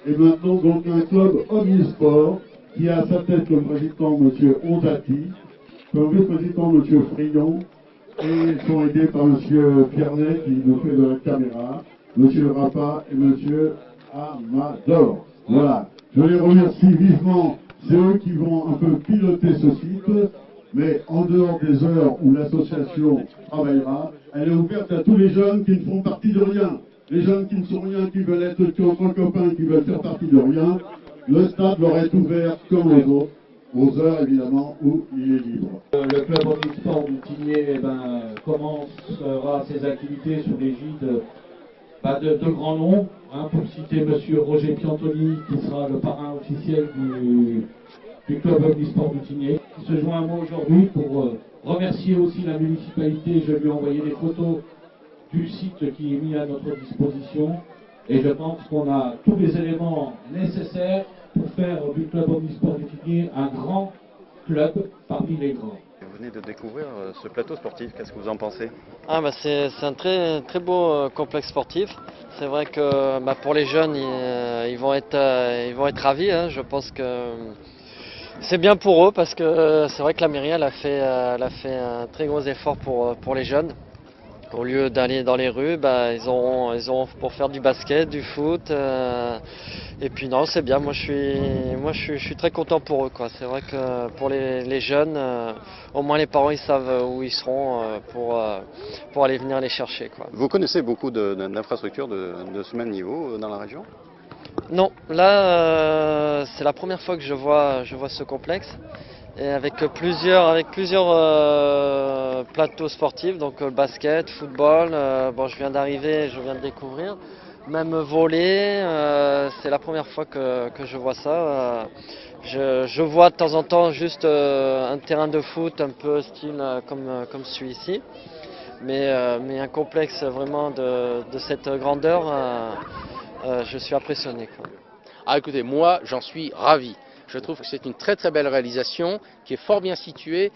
Et maintenant donc un club omnisport qui a à sa tête comme président M. Onzati, comme vice-président M. Frion, et ils sont aidés par M. Piernet qui nous fait de la caméra, M. Rappa et M. Amador. Voilà, je les remercie vivement, c'est eux qui vont un peu piloter ce site, mais en dehors des heures où l'association travaillera, elle est ouverte à tous les jeunes qui ne font partie de rien. Les jeunes qui ne sont rien, qui veulent être entre copains, qui veulent faire partie de rien, le stade leur est ouvert comme aux autres, aux heures évidemment où il est libre. Le club omnisport du Tigné commencera ses activités sous l'égide de grands noms, pour citer M. Roger Piantoni qui sera le parrain officiel du club omnisport du Tigné, qui se joint à moi aujourd'hui pour remercier aussi la municipalité. Je lui ai envoyé des photos du site qui est mis à notre disposition et je pense qu'on a tous les éléments nécessaires pour faire du club omnisport du Tigné un grand club parmi les grands. Vous venez de découvrir ce plateau sportif, qu'est-ce que vous en pensez? C'est un très beau complexe sportif. C'est vrai que pour les jeunes, ils vont être ravis. Je pense que c'est bien pour eux parce que c'est vrai que la mairie elle a fait un très gros effort pour les jeunes. Au lieu d'aller dans les rues, ils auront pour faire du basket, du foot. Et puis non, c'est bien. Moi, je suis très content pour eux, quoi. C'est vrai que pour les jeunes, au moins les parents ils savent où ils seront pour aller venir les chercher, quoi. Vous connaissez beaucoup d'infrastructures de ce même niveau dans la région? Non, là c'est la première fois que je vois ce complexe. Et avec plusieurs plateaux sportifs, donc basket, football, je viens d'arriver, je viens de découvrir, même volley, c'est la première fois que je vois ça. Je vois de temps en temps juste un terrain de foot un peu style comme celui-ci, mais un complexe vraiment de cette grandeur, je suis impressionné, quoi. Ah écoutez, moi j'en suis ravi. Je trouve que c'est une très belle réalisation qui est fort bien située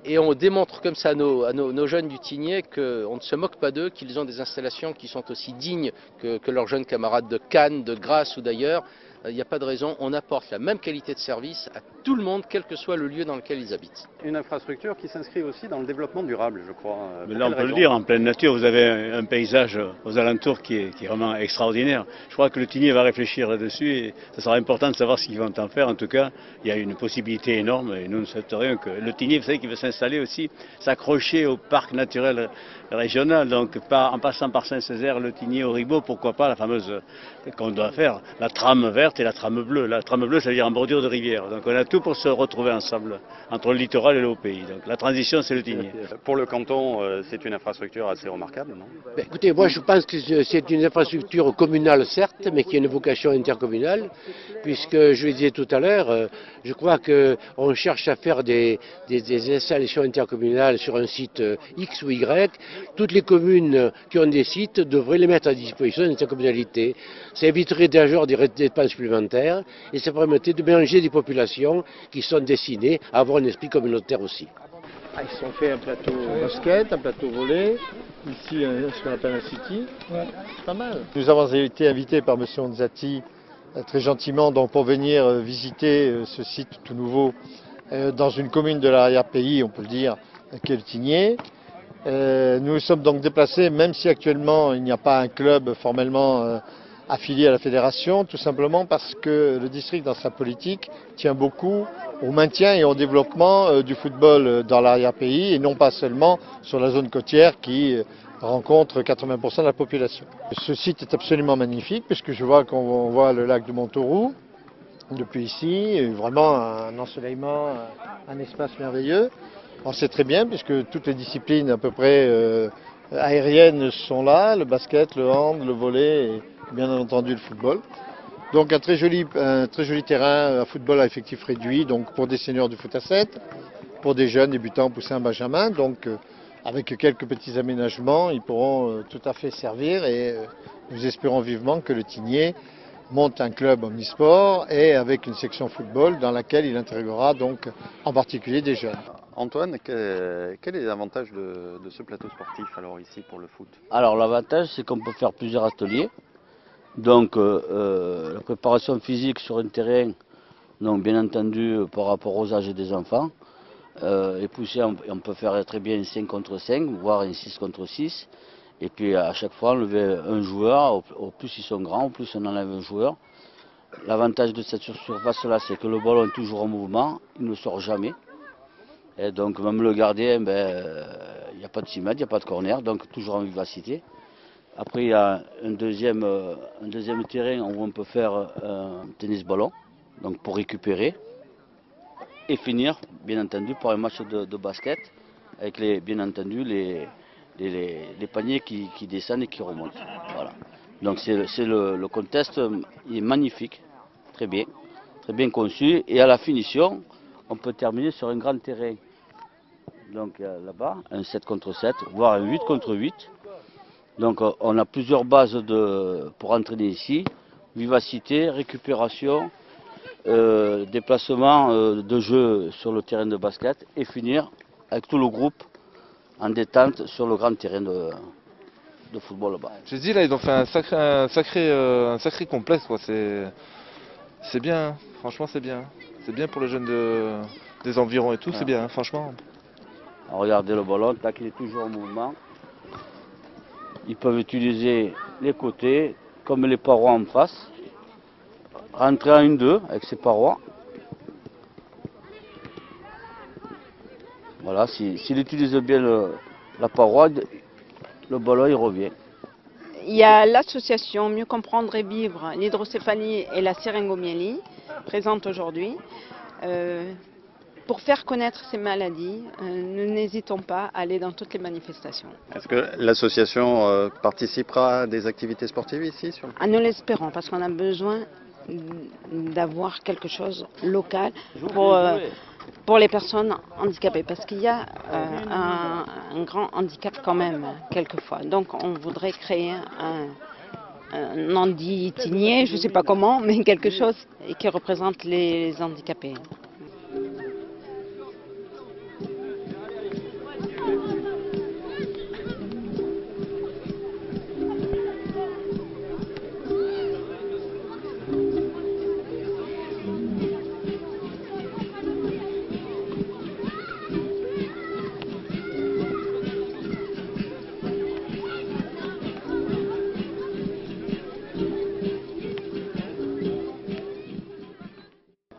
et on démontre comme ça à nos jeunes du Tigné qu'on ne se moque pas d'eux, qu'ils ont des installations qui sont aussi dignes que leurs jeunes camarades de Cannes, de Grasse ou d'ailleurs. Il n'y a pas de raison, on apporte la même qualité de service à tout le monde, quel que soit le lieu dans lequel ils habitent. Une infrastructure qui s'inscrit aussi dans le développement durable, je crois. Mais là, on peut le dire, en pleine nature, vous avez un paysage aux alentours qui est vraiment extraordinaire. Je crois que le Tigné va réfléchir là-dessus et ce sera important de savoir ce qu'ils vont en faire. En tout cas, il y a une possibilité énorme et nous ne souhaiterions que le Tigné, vous savez, qui veut s'installer aussi, s'accrocher au parc naturel régional. Donc, en passant par Saint-Césaire, le Tigné, Auribeau, pourquoi pas la fameuse qu'on doit faire, la trame verte et la trame bleue. La trame bleue, ça veut dire en bordure de rivière. Donc, on a tout pour se retrouver ensemble entre le littoral et le haut pays. Donc, la transition, c'est le Tigné. Pour le canton, c'est une infrastructure assez remarquable, non? Écoutez, moi je pense que c'est une infrastructure communale certes, mais qui a une vocation intercommunale, puisque je le disais tout à l'heure, je crois qu'on cherche à faire des installations intercommunales sur un site X ou Y. Toutes les communes qui ont des sites devraient les mettre à disposition de l'intercommunalité. Ça éviterait d'ailleurs des dépenses supplémentaires et ça permettrait de mélanger des populations qui sont destinées à avoir un esprit communautaire aussi. Ils sont fait un plateau basket, un plateau volley, ici ce qu'on appelle un city, c'est pas mal. Nous avons été invités par M. Onzati très gentiment donc, pour venir visiter ce site tout nouveau dans une commune de l'arrière-pays, on peut le dire, qui est le Tigné. Nous nous sommes donc déplacés, même si actuellement il n'y a pas un club formellement affilié à la fédération, tout simplement parce que le district dans sa politique tient beaucoup au maintien et au développement du football dans l'arrière-pays et non pas seulement sur la zone côtière qui rencontre 80% de la population. Ce site est absolument magnifique puisque je vois qu'on voit le lac de Montauroux depuis ici, vraiment un ensoleillement, un espace merveilleux. On sait très bien puisque toutes les disciplines à peu près aériennes sont là, le basket, le hand, le volley et bien entendu le football. Donc un très joli terrain à football à effectif réduit, donc pour des seniors du foot à 7, pour des jeunes débutants poussins benjamin, donc avec quelques petits aménagements, ils pourront tout à fait servir et nous espérons vivement que le Tigné monte un club omnisport et avec une section football dans laquelle il intégrera donc en particulier des jeunes. Antoine, quel est l'avantage de ce plateau sportif alors ici pour le foot? Alors l'avantage c'est qu'on peut faire plusieurs ateliers. Donc la préparation physique sur un terrain, donc bien entendu par rapport aux âges des enfants, et pousser, on peut faire très bien un 5 contre 5, voire un 6 contre 6. Et puis à chaque fois enlever un joueur, au plus ils sont grands, au plus on enlève un joueur. L'avantage de cette surface-là, c'est que le ballon est toujours en mouvement, il ne sort jamais. Et donc même le gardien, il n'y a pas de 6 mètres, il n'y a pas de corner, donc toujours en vivacité. Après il y a un deuxième terrain où on peut faire un tennis-ballon, donc pour récupérer. Et finir, bien entendu, par un match de basket, avec bien entendu les paniers qui descendent et qui remontent. Voilà. Donc le contexte est magnifique, très bien conçu. Et à la finition, on peut terminer sur un grand terrain. Donc là-bas, un 7 contre 7, voire un 8 contre 8. Donc on a plusieurs bases pour entraîner ici. Vivacité, récupération, déplacement de jeu sur le terrain de basket et finir avec tout le groupe en détente sur le grand terrain de football là-bas. Je dis là, ils ont fait un sacré complexe, quoi. C'est bien, hein. Franchement c'est bien. C'est bien pour les jeunes des environs et tout, c'est bien, hein, franchement. Alors, regardez le ballon, tac, il est toujours en mouvement. Ils peuvent utiliser les côtés comme les parois en face. Rentrer en 1-2 avec ces parois. Voilà, s'il utilise bien la paroi, le ballon il revient. Il y a l'association Mieux comprendre et vivre l'hydrocéphalie et la syringomyélie, présente aujourd'hui. Pour faire connaître ces maladies, nous n'hésitons pas à aller dans toutes les manifestations. Est-ce que l'association participera à des activités sportives ici Nous l'espérons, parce qu'on a besoin d'avoir quelque chose local pour les personnes handicapées, parce qu'il y a un grand handicap quand même, quelquefois. Donc on voudrait créer un handi-tinier, je ne sais pas comment, mais quelque chose qui représente les handicapés.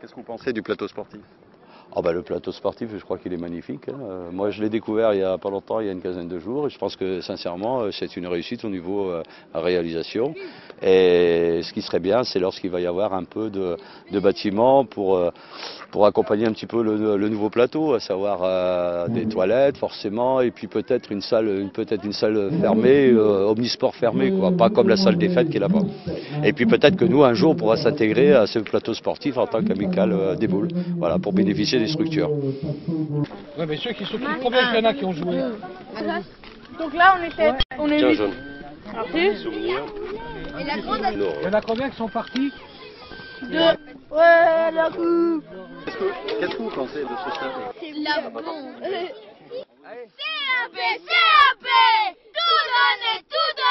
Qu'est-ce que vous pensez du plateau sportif? Le plateau sportif, je crois qu'il est magnifique. Moi, je l'ai découvert il n'y a pas longtemps, il y a une quinzaine de jours. Et je pense que, sincèrement, c'est une réussite au niveau réalisation. Et ce qui serait bien, c'est lorsqu'il va y avoir un peu de bâtiments pour accompagner un petit peu le nouveau plateau, à savoir des toilettes, forcément, et puis peut-être une salle fermée, omnisport fermée, quoi. Pas comme la salle des fêtes qui est là-bas. Et puis peut-être que nous, un jour, on pourra s'intégrer à ce plateau sportif en tant qu'amical des boules, voilà, pour bénéficier des structures. Ouais, mais ceux qui sont combien il y en a qui ont joué? Donc là, on est 15 jeunes. Parti. Souvenirs. Et la grande... Il y en a combien qui sont partis? 2. Ouais, la coupe. Qu'est-ce que vous pensez de ce stade? C'est la bombe. CAP, CAP, tout donner, tout donner.